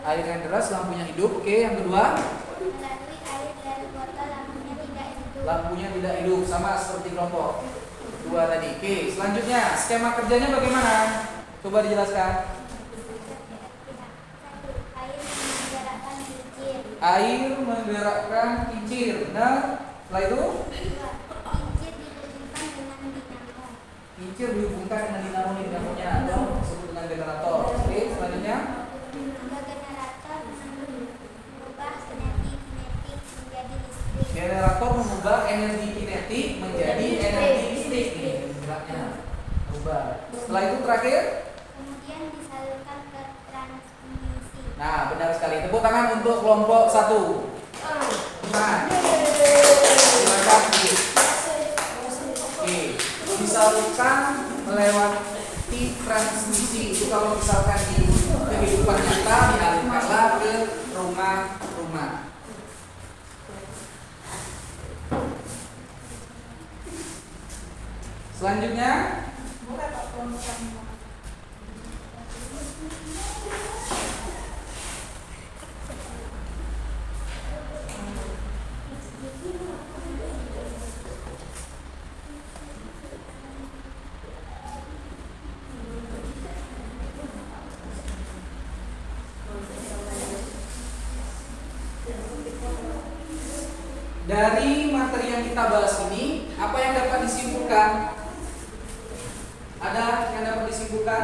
Air yang deras lampunya hidup. Oke, yang kedua. Melalui air dari botol lampunya tidak hidup. Lampunya tidak hidup, sama seperti kelompok dua tadi. Oke, selanjutnya skema kerjanya bagaimana? Coba dijelaskan. Air menggerakkan kincir. Benar? Setelah itu? Kincir dihubungkan dengan dinamo. Dinamonya atau disebut dengan generator. Oke, selanjutnya. Generator mengubah energi kinetik menjadi energi listrik nih geraknya berubah. Setelah itu terakhir Kemudian disalurkan ke transmisi. nah benar sekali. Tepuk tangan untuk kelompok 1. Nah, silakan. Oke, disalurkan melewati transmisi itu kalau misalkan di kehidupan nyata dialirkanlah ke rumah-rumah. Selanjutnya dari materi yang kita bahas ini, apa yang dapat disimpulkan? Ada yang dapat disimpulkan?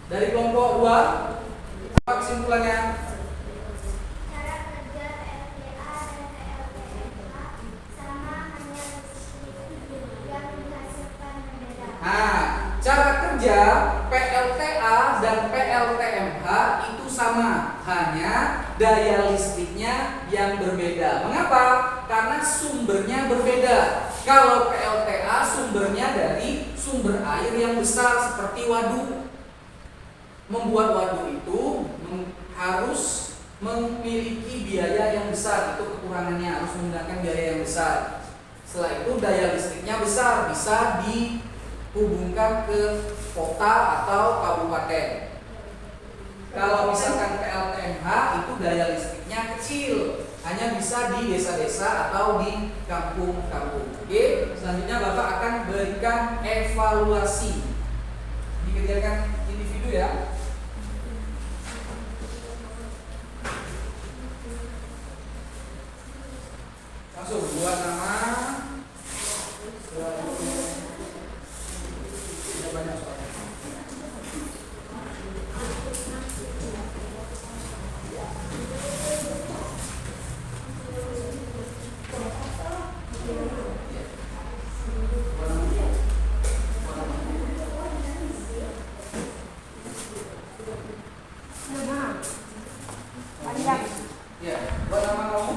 Dari kelompok 2, apa kesimpulannya? Cara kerja PLTA dan PLTMA sama, hanya yang menghasilkan berbeda. Nah, cara kerja PLTA dan PLTMH itu sama, hanya daya listriknya yang berbeda. Mengapa? Karena sumbernya berbeda. Kalau PLTA sumbernya dari sumber air yang besar seperti waduk. Membuat waduk itu harus memiliki biaya yang besar, itu kekurangannya, harus menggunakan biaya yang besar. Setelah itu daya listriknya besar, bisa dihubungkan ke kota atau kabupaten. Kalau misalkan PLTMH itu daya listriknya kecil, hanya bisa di desa-desa atau di kampung-kampung. Oke, selanjutnya Bapak akan berikan evaluasi. Dikerjakan individu ya. Langsung buat nama. Tidak banyak soal. Ya, buat nama kamu.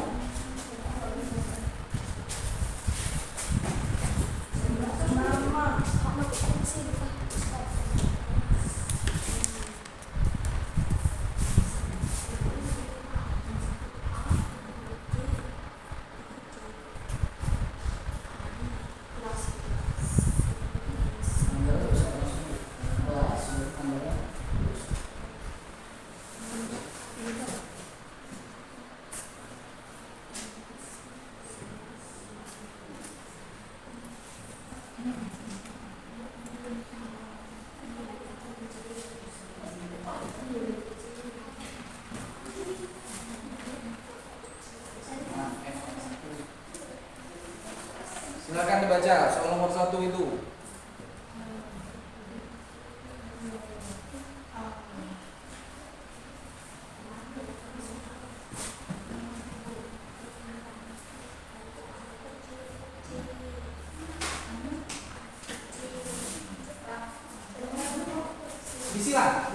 Silakan dibaca soal nomor 1 itu.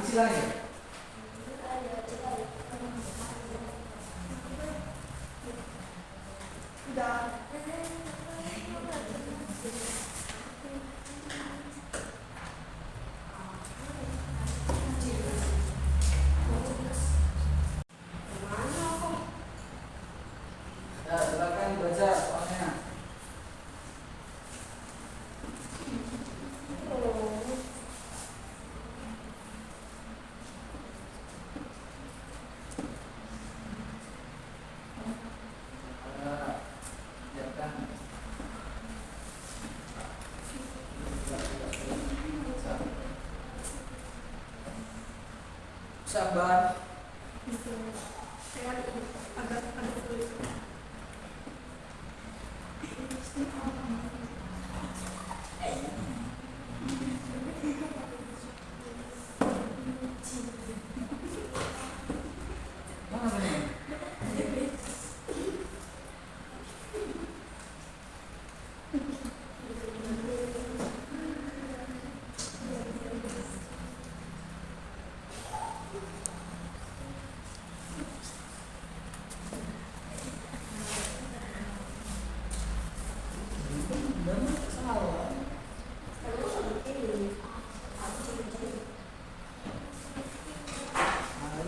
Disilang ya. Sabar. Agak sulit. Mana ini?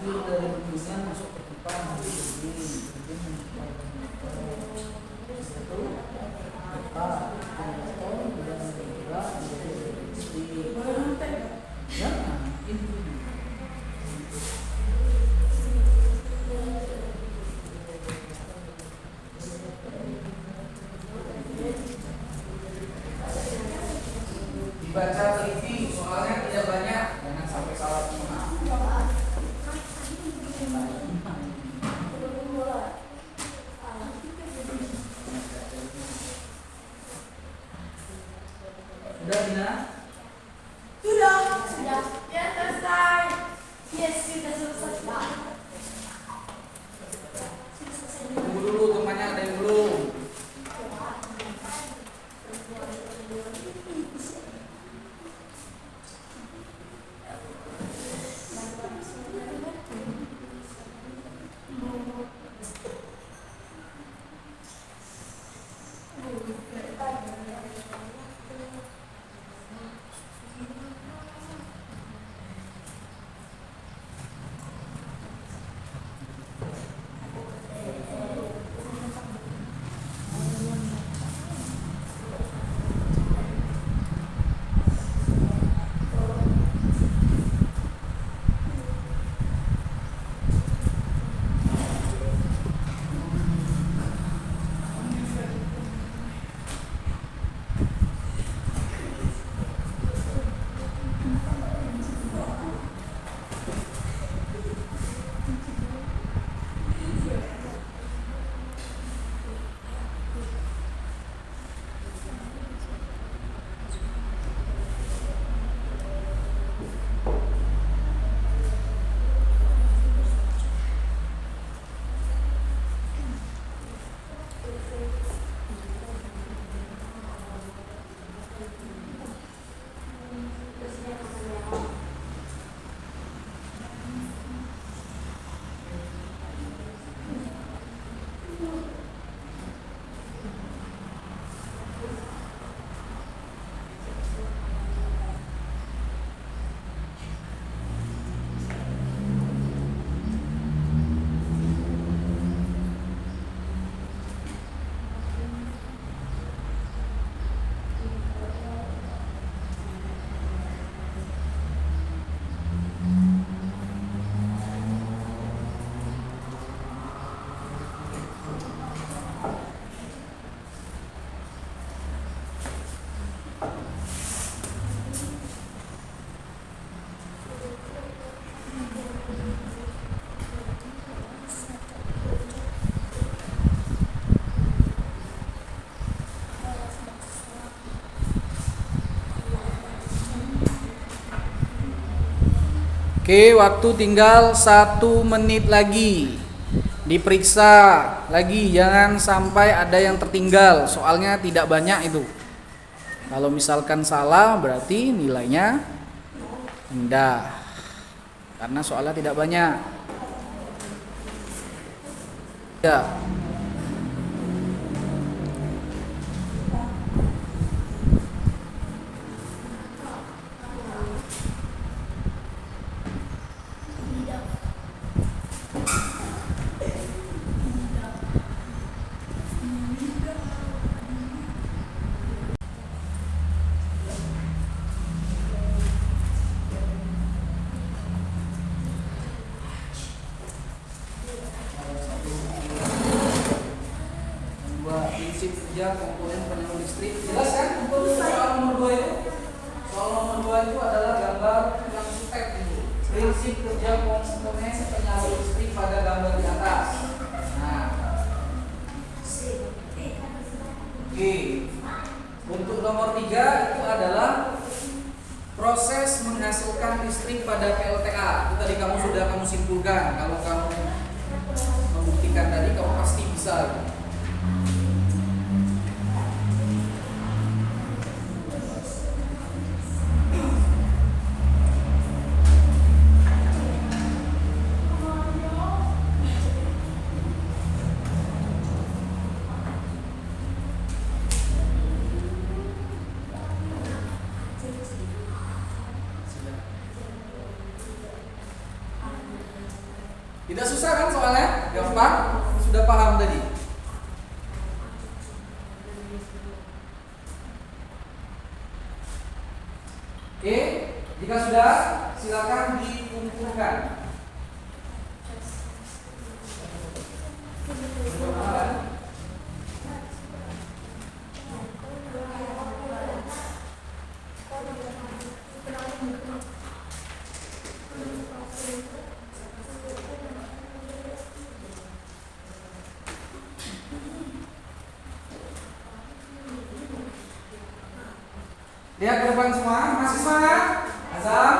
Air dari bendungan masuk ke pipa nanti begini, dibaca teliti soalnya tidak banyak, jangan sampai salah semua. Sudah Dina? Sudah. Ya selesai. Yes, sudah selesai. Tunggu dulu, temannya ada yang belum. Oke, waktu tinggal 1 menit lagi. Diperiksa lagi, jangan sampai ada yang tertinggal. Soalnya tidak banyak itu. Kalau misalkan salah berarti nilainya rendah. Karena soalnya tidak banyak. Ya. Prinsip kerja komponen penyalur listrik. Jelas kan untuk soal nomor 2 itu? Soal nomor 2 itu adalah gambar yang sutek itu. Prinsip kerja komponen listrik pada PLTA. Itu tadi kamu simpulkan. Kalau kamu membuktikan tadi, kamu pasti bisa. Tidak susah kan soalnya? Gampang? Sudah paham tadi? Oke, jika sudah, silakan dikumpulkan. Lihat ke depan semua, masih semangat? Azam?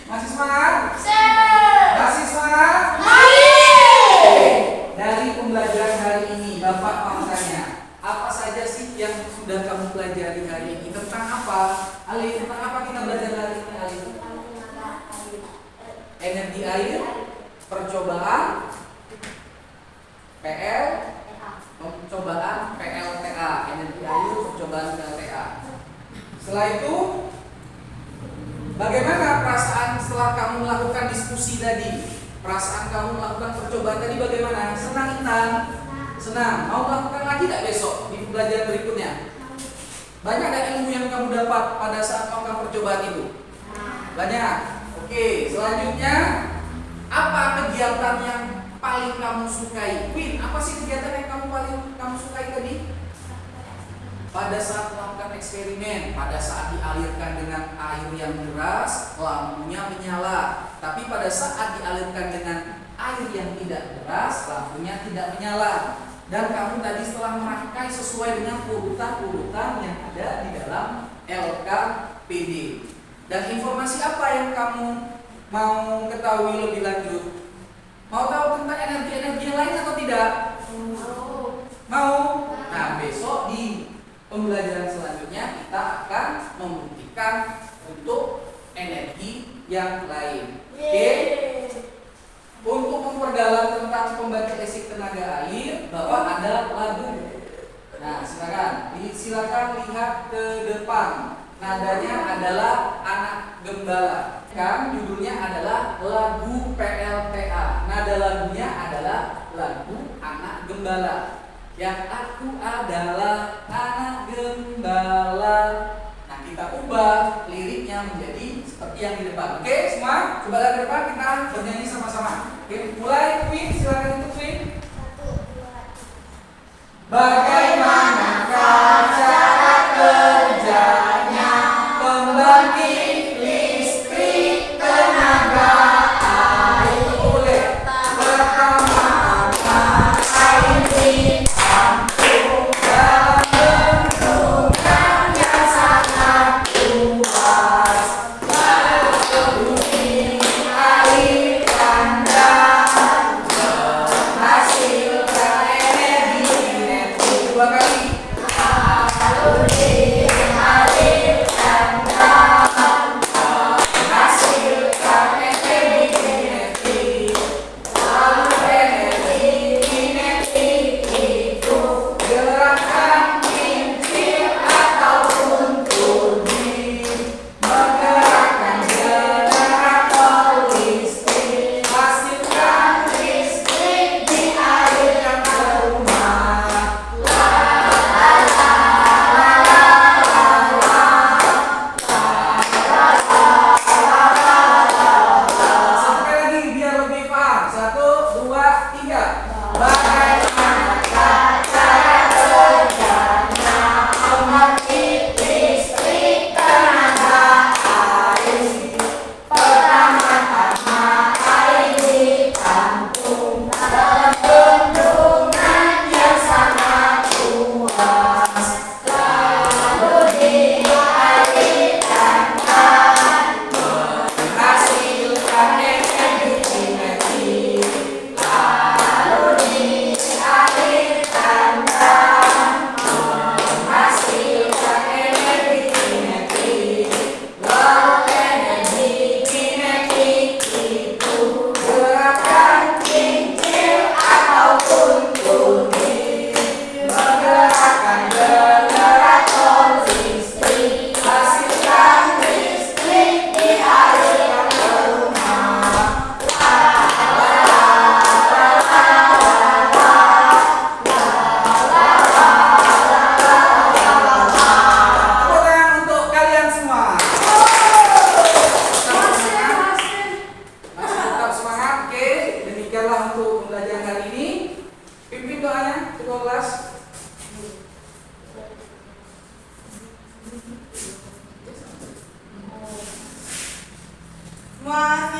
Masih semangat? Masih semangat? Dari pembelajaran hari ini, Bapak mau tanya, apa saja sih yang sudah kamu pelajari hari ini? Tentang apa? Alif, tentang apa kita belajar hari ini, Alif? Energi air, percobaan, percobaan PLTA, energi air, percobaan PLTA. Setelah itu, bagaimana perasaan setelah kamu melakukan diskusi tadi? Perasaan kamu melakukan percobaan tadi bagaimana? Senang, Intan? Senang. Mau melakukan lagi tidak besok di pembelajaran berikutnya? Banyak ada ilmu yang kamu dapat pada saat melakukan percobaan itu? Banyak. Oke, selanjutnya apa kegiatan yang paling kamu sukai? Win, apa sih kegiatan yang kamu sukai tadi? Pada saat melakukan eksperimen, pada saat dialirkan dengan air yang deras, lampunya menyala. Tapi pada saat dialirkan dengan air yang tidak deras, lampunya tidak menyala. Dan kamu tadi setelah merangkai sesuai dengan urutan-urutan yang ada di dalam LKPD. Dan informasi apa yang kamu mau ketahui lebih lanjut? Mau tahu tentang energi-energi yang lain atau tidak? Mau? Nah, besok di pembelajaran selanjutnya kita akan membuktikan untuk energi yang lain. Oke? Untuk memperdalam tentang pembangkit listrik tenaga air, Bapak ada lagu. Nah, silakan lihat ke depan. Nadanya adalah Anak Gembala. Kan judulnya adalah lagu PLTA. Nada lagunya adalah lagu Anak Gembala. Yang aku adalah anak gembala. Nah, kita ubah liriknya menjadi seperti yang di depan. Oke, semua? Coba lihat ke depan, kita bernyanyi sama-sama. Oke, mulai. Queen, silakan untuk Queen. Bagaimanakah cara kerjanya pembangkit listrik tenaga air? Boleh. Pertama-tama air Alur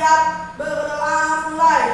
siap berdoa mulai.